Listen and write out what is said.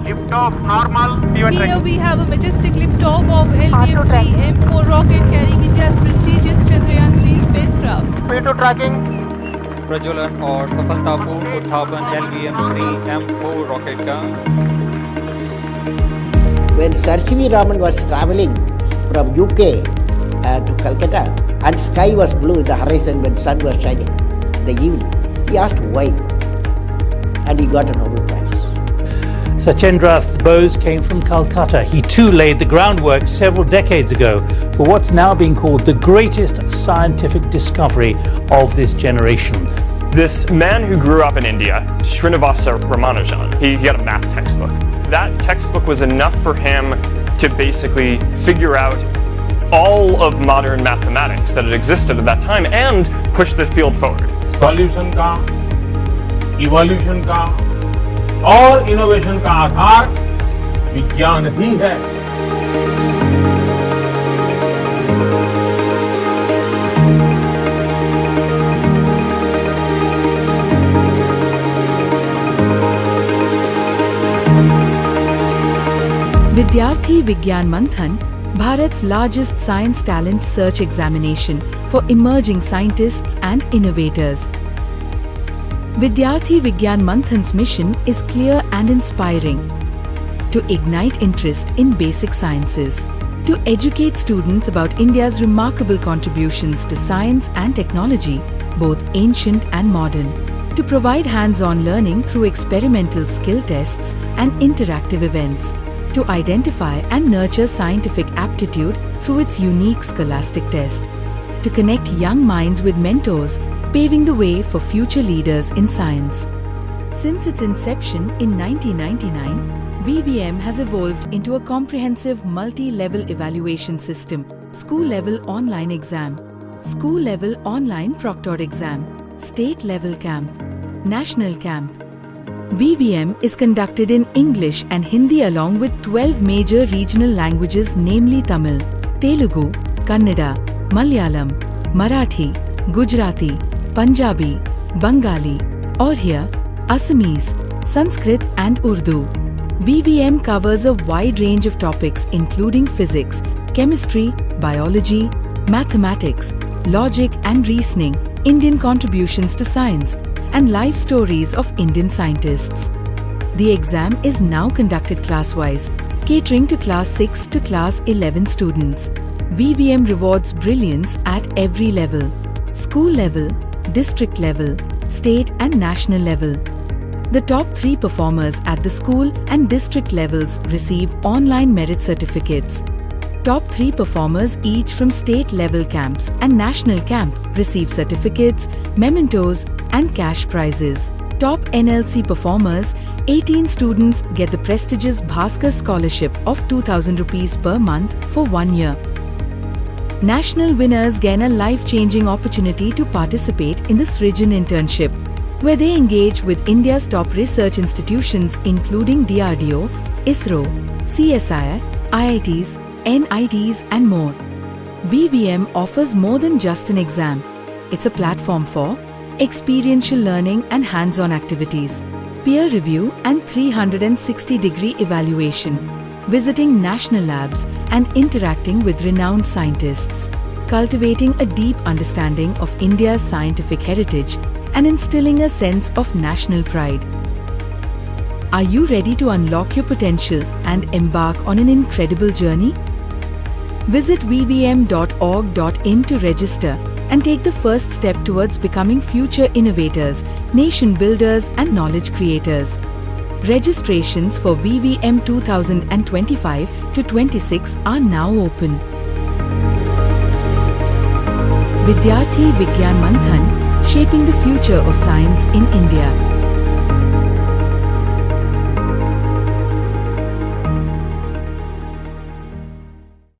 Lift off normal. Here we have a majestic liftoff of LVM-3 M4 rocket carrying India's prestigious Chandrayaan-3 spacecraft. P2 tracking. प्रज्वलन और सफलतापूर्ण उत्थापन LVM-3 M4 rocket का। When Sir C.V. Raman was travelling from UK to Calcutta, and sky was blue in the horizon when sun was shining in the evening, he asked why, and he got a Nobel Prize. Sachendrath Bose came from Calcutta. He too laid the groundwork several decades ago for what's now being called the greatest scientific discovery of this generation. This man who grew up in India, Srinivasa Ramanujan, he had a math textbook. That textbook was enough for him to basically figure out all of modern mathematics that had existed at that time and push the field forward. Solution का, evolution का, और innovation का आधार विज्ञान ही है। Vidyarthi Vigyan Manthan, Bharat's largest science talent search examination for emerging scientists and innovators. Vidyarthi Vigyan Manthan's mission is clear and inspiring: to ignite interest in basic sciences, to educate students about India's remarkable contributions to science and technology, both ancient and modern, to provide hands-on learning through experimental skill tests and interactive events, to identify and nurture scientific aptitude through its unique scholastic test, to connect young minds with mentors, paving the way for future leaders in science. Since its inception in 1999, VVM has evolved into a comprehensive multi-level evaluation system: school-level online exam, school-level online proctored exam, state-level camp, national camp. VVM is conducted in English and Hindi along with 12 major regional languages, namely Tamil, Telugu, Kannada, Malayalam, Marathi, Gujarati, Punjabi, Bengali, Oriya, Assamese, Sanskrit and Urdu. VVM covers a wide range of topics including physics, chemistry, biology, mathematics, logic and reasoning, Indian contributions to science, and life stories of Indian scientists. The exam is now conducted class-wise, catering to class 6 to class 11 students. VVM rewards brilliance at every level: school level, district level, state and national level. The top 3 performers at the school and district levels receive online merit certificates. Top 3 performers each from state level camps and national camp receive certificates, mementos and cash prizes. Top NLC performers, 18 students get the prestigious Bhaskar Scholarship of 2,000 rupees per month for 1 year. National winners gain a life-changing opportunity to participate in the Srijan internship, where they engage with India's top research institutions including DRDO, ISRO, CSIR, IITs, NITs and more. VVM offers more than just an exam. It's a platform for experiential learning and hands-on activities, peer review and 360-degree evaluation, visiting national labs and interacting with renowned scientists, cultivating a deep understanding of India's scientific heritage and instilling a sense of national pride. Are you ready to unlock your potential and embark on an incredible journey? Visit vvm.org.in to register and take the first step towards becoming future innovators, nation builders and knowledge creators. Registrations for VVM 2025 to 26 are now open. Vidyarthi Vigyan Manthan, shaping the future of science in India.